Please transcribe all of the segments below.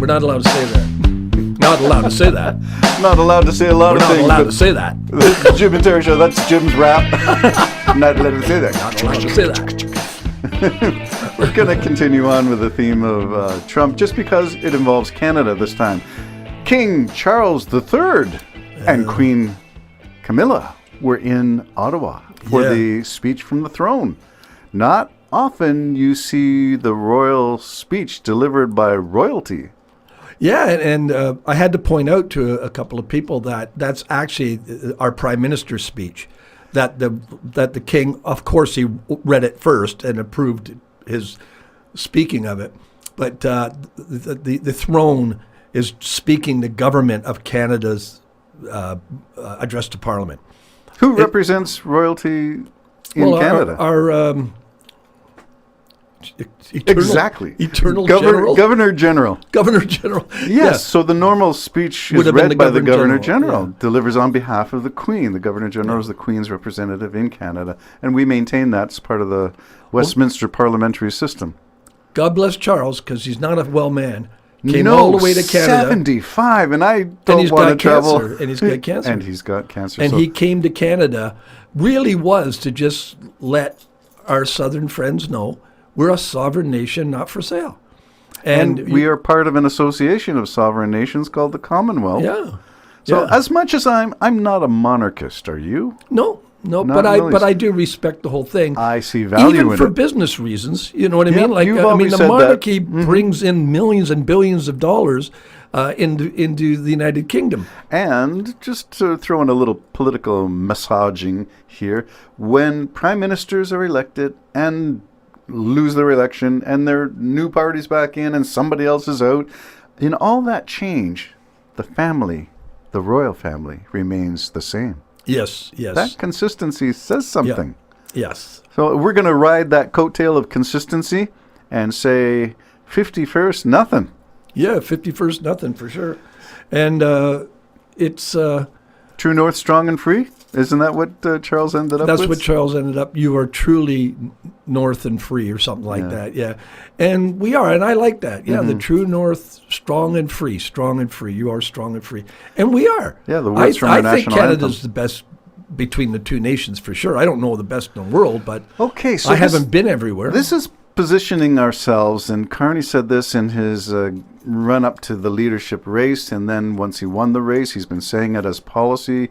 We're not allowed to say that. Not allowed to say that. Not allowed to say a lot We're of not things. allowed to say that. The Jim and Terry Show, that's Jim's rap. Not allowed to say that. Not allowed to say that. We're going to continue on with the theme of Trump just because it involves Canada this time. King Charles III and Queen Camilla were in Ottawa for the speech from the throne. Not often you see the royal speech delivered by royalty. Yeah, and I had to point out to a couple of people that that's actually our prime minister's speech. That the king, of course, he read it first and approved his speaking of it, but the throne is speaking the government of Canada's address to Parliament. Who represents royalty in Canada? Our eternal general? Governor General. Governor General. Yes, so the normal speech is read by the Governor General, delivers on behalf of the Queen. The Governor General is the Queen's representative in Canada, and we maintain that as part of the Westminster parliamentary system. God bless Charles, because he's not a well man. Came all the way to Canada. 75, and I don't want to travel. And he's got cancer. And he's got cancer. And he came to Canada, really was to just let our southern friends know we're a sovereign nation, not for sale. And we are part of an association of sovereign nations called the Commonwealth. Yeah. So as much as I'm not a monarchist, are you? No, but I do respect the whole thing. I see value in it. Even for business reasons, you know what I mean? Like, you've the monarchy brings in millions and billions of dollars into the United Kingdom. And just to throw in a little political massaging here, when prime ministers are elected and lose their election and their new party's back in and somebody else is out, in all that change, the family, the royal family, remains the same. Yes. That consistency says something. Yeah. Yes. So we're going to ride that coattail of consistency and say 51st, nothing. Yeah, 51st, nothing for sure. And it's... True North, strong and free? Isn't that what Charles ended up with? That's what Charles ended up. You are truly North and free or something like that, yeah. And we are, and I like that. Yeah, the true North, strong and free, strong and free. You are strong and free. And we are. Yeah, the words from our national anthem. I think Canada's the best between the two nations for sure. I don't know the best in the world, but I haven't been everywhere. This is positioning ourselves, and Carney said this in his run up to the leadership race, and then once he won the race, he's been saying it as policy,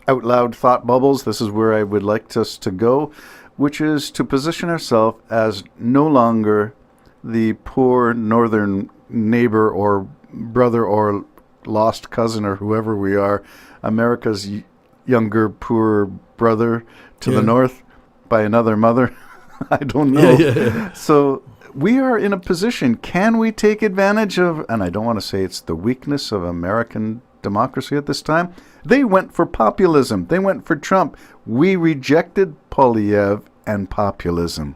out loud thought bubbles. This is where I would like us to go, which is to position ourselves as no longer the poor northern neighbor or brother or lost cousin or whoever we are, America's younger, poor brother to the north by another mother. I don't know. Yeah. So we are in a position, can we take advantage of, and I don't want to say it's the weakness of American democracy at this time, they went for populism. They went for Trump. We rejected Poilievre and populism.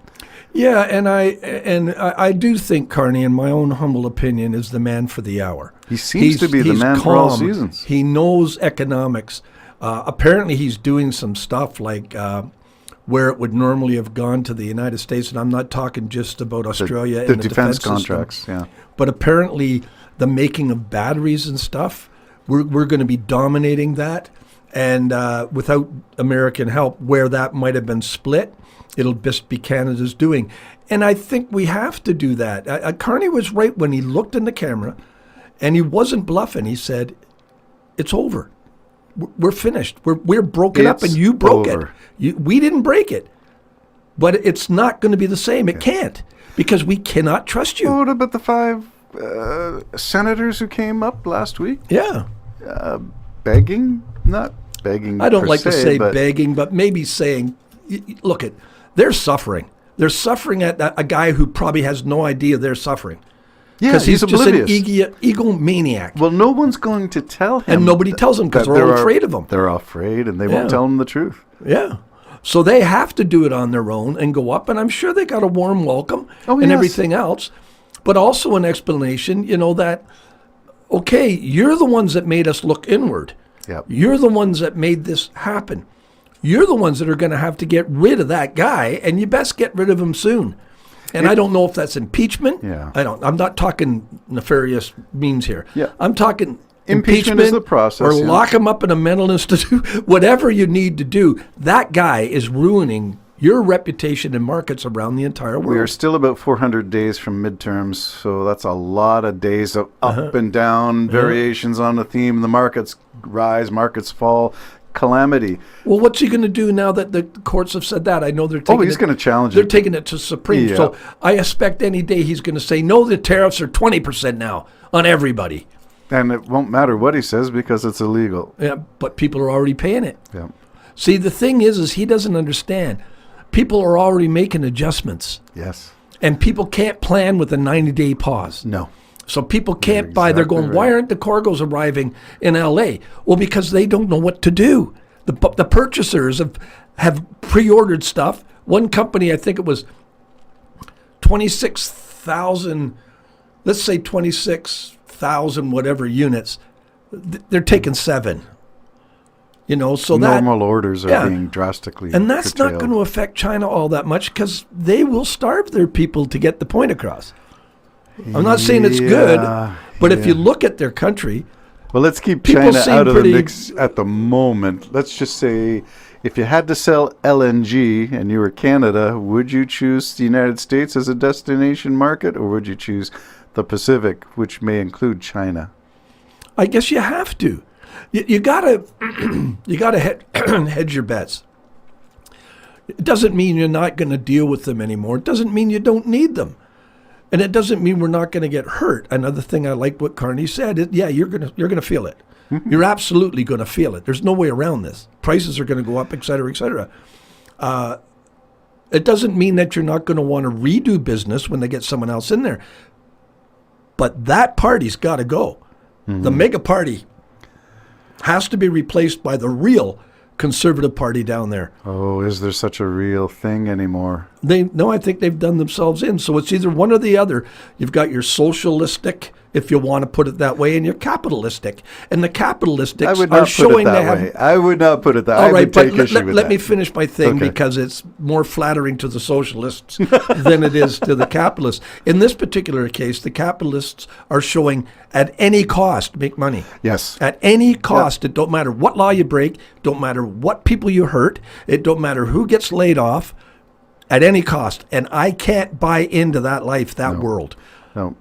Yeah, and I do think Carney, in my own humble opinion, is the man for the hour. He seems to be the man for all seasons. He knows economics. Apparently he's doing some stuff like where it would normally have gone to the United States, and I'm not talking just about Australia and the defense contracts, system, but apparently the making of batteries and stuff, we're going to be dominating that, and without American help, where that might have been split, it'll just be Canada's doing. And I think we have to do that. Carney was right when he looked in the camera, and he wasn't bluffing. He said, it's over. We're finished. We're broken up, and you broke it. We didn't break it. But it's not going to be the same. It can't, because we cannot trust you. What about the 5 senators who came up last week? Yeah. Begging? Not begging. I don't like to say but begging, but maybe saying, look, they're suffering. They're suffering at a guy who probably has no idea they're suffering. Yeah, because he's oblivious. Just an egomaniac. Well, no one's going to tell him. And nobody tells him because they're all afraid of him. They're afraid, and they won't tell him the truth. Yeah. So they have to do it on their own and go up, and I'm sure they got a warm welcome and everything else, but also an explanation, that, okay, you're the ones that made us look inward. Yep. You're the ones that made this happen. You're the ones that are going to have to get rid of that guy, and you best get rid of him soon. And I don't know if that's impeachment. Yeah. I'm not talking nefarious means here. Yeah. I'm talking Impeachment is the process, or yeah. lock him up in a mental institute. Whatever you need to do. That guy is ruining your reputation in markets around the entire world. We are still about 400 days from midterms, so that's a lot of days of up and down variations on the theme. The markets rise, markets fall, calamity. Well, what's he going to do now that the courts have said that? I know they're taking he's going to challenge They're it. taking it to Supreme. Yeah. So I expect any day he's going to say, no, the tariffs are 20% now on everybody. And it won't matter what he says because it's illegal. Yeah, but people are already paying it. Yeah. See, the thing is he doesn't understand. People are already making adjustments. Yes. And people can't plan with a 90-day pause. No. So people can't buy. They're exactly going, why aren't the cargoes arriving in L.A.? Well, because they don't know what to do. The purchasers have pre-ordered stuff. One company, I think it was 26,000, let's say 26,000 whatever units. They're taking 7. So Normal orders are being drastically and that's curtailed. not going to affect China all that much because they will starve their people to get the point across. I'm not saying it's good, but if you look at their country, well, let's keep people China seem out of the pretty- mix at the moment. Let's just say, if you had to sell LNG and you were Canada, would you choose the United States as a destination market, or would you choose the Pacific, which may include China? I guess you have to. You gotta hedge your bets. It doesn't mean you're not going to deal with them anymore. It doesn't mean you don't need them, and it doesn't mean we're not going to get hurt. Another thing I like what Carney said. You're gonna feel it. You're absolutely going to feel it. There's no way around this. Prices are going to go up, et cetera, et cetera. It doesn't mean that you're not going to want to redo business when they get someone else in there. But that party's got to go. The mega party has to be replaced by the real conservative party down there. Oh, is there such a real thing anymore? I think they've done themselves in. So it's either one or the other. You've got your socialistic, if you want to put it that way, and your capitalistic. And the capitalistics I would are not put showing it they that have. way. I would not put it that way. All I right, would but take issue with let that. me finish my thing Okay. because it's more flattering to the socialists than it is to the capitalists. In this particular case, the capitalists are showing at any cost make money. Yes. At any cost. It don't matter what law you break, don't matter what people you hurt, it don't matter who gets laid off, at any cost. And I can't buy into that life, that world. No.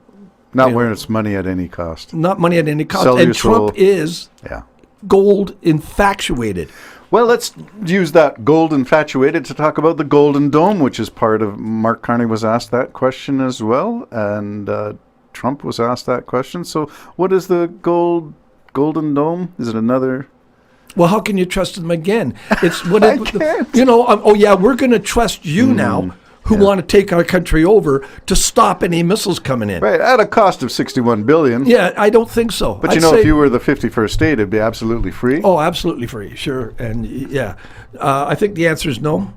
Not where it's money at any cost. Not money at any cost. Sell And your Trump soul. is Yeah. gold infatuated. Well, let's use that gold infatuated to talk about the Golden Dome, which is part of. Mark Carney was asked that question as well, and Trump was asked that question. So, what is the Golden Dome? Is it another? Well, how can you trust them again? It's what I can't. we're going to trust you now, who want to take our country over to stop any missiles coming in. Right, at a cost of $61 billion. Yeah, I don't think so. But I'd you know, say- if you were the 51st state, it'd be absolutely free. Oh, absolutely free, sure, and yeah, I think the answer is no,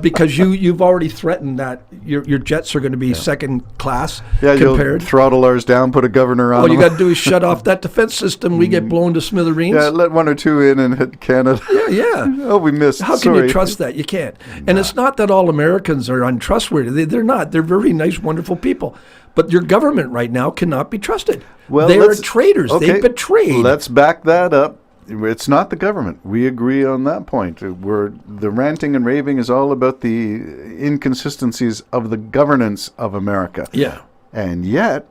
because you've already threatened that your jets are going to be second class Yeah, compared. you'll throttle ours down, put a governor on All you them. got to do is shut off that defense system. We get blown to smithereens. Yeah, let one or two in and hit Canada. Yeah. Oh, we missed. How can Sorry. you trust that? You can't. And it's not that all Americans are untrustworthy. They're not. They're very nice, wonderful people. But your government right now cannot be trusted. Well, they are let's- traitors. okay, They betrayed. Let's back that up. It's not the government. We agree on that point. The ranting and raving is all about the inconsistencies of the governance of America. Yeah. And yet,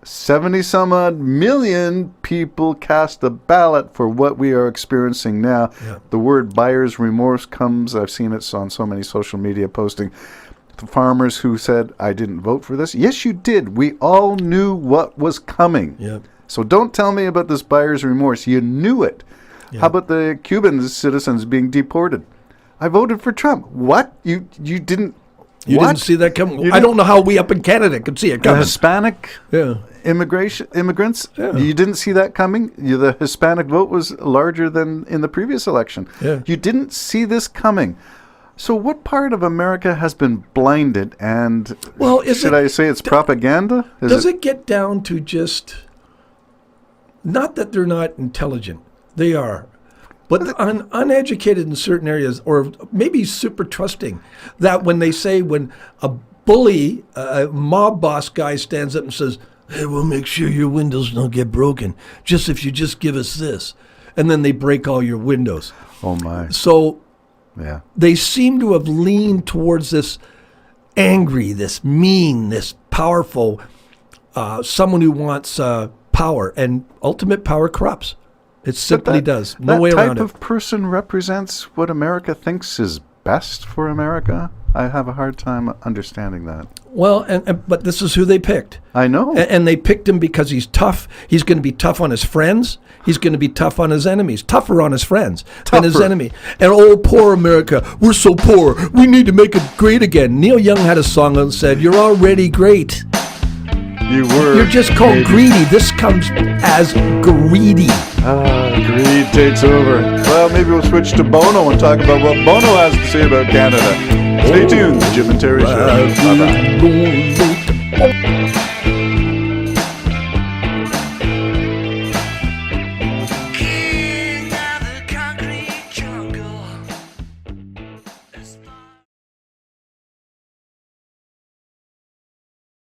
70 some odd million people cast a ballot for what we are experiencing now. Yeah. The word buyer's remorse comes. I've seen it on so many social media posting. The farmers who said, I didn't vote for this. Yes, you did. We all knew what was coming. Yeah. So don't tell me about this buyer's remorse. You knew it. Yeah. How about the Cuban citizens being deported? I voted for Trump. What? You didn't? You what? didn't see that coming? You I didn't- don't know how we up in Canada could see it The coming. Hispanic Yeah. immigrants? Yeah. You didn't see that coming? The Hispanic vote was larger than in the previous election. Yeah. You didn't see this coming. So what part of America has been blinded? And Well, is should it- I say it's propaganda? Does it get down to just, not that they're not intelligent, they are, but uneducated in certain areas, or maybe super trusting, that when they say when a bully, mob boss guy stands up and says, "Hey, we'll make sure your windows don't get broken. Just if you just give us this," and then they break all your windows. Oh my. So Yeah. they seem to have leaned towards this angry, this mean, this powerful, someone who wants power, and ultimate power corrupts. It simply does. No way around That it. type of person represents what America thinks is best for America. I have a hard time understanding that. Well, but this is who they picked. I know. And they picked him because he's tough. He's going to be tough on his friends. He's going to be tough on his enemies. Tougher on his friends than his Tougher. enemy. And oh, poor America. We're so poor. We need to make it great again. Neil Young had a song that said, "You're already great. You're just called maybe. greedy." This comes as greedy. Greed takes over. Well, maybe we'll switch to Bono and talk about what Bono has to say about Canada. Stay tuned, the Jim and Terry Show. Bye-bye.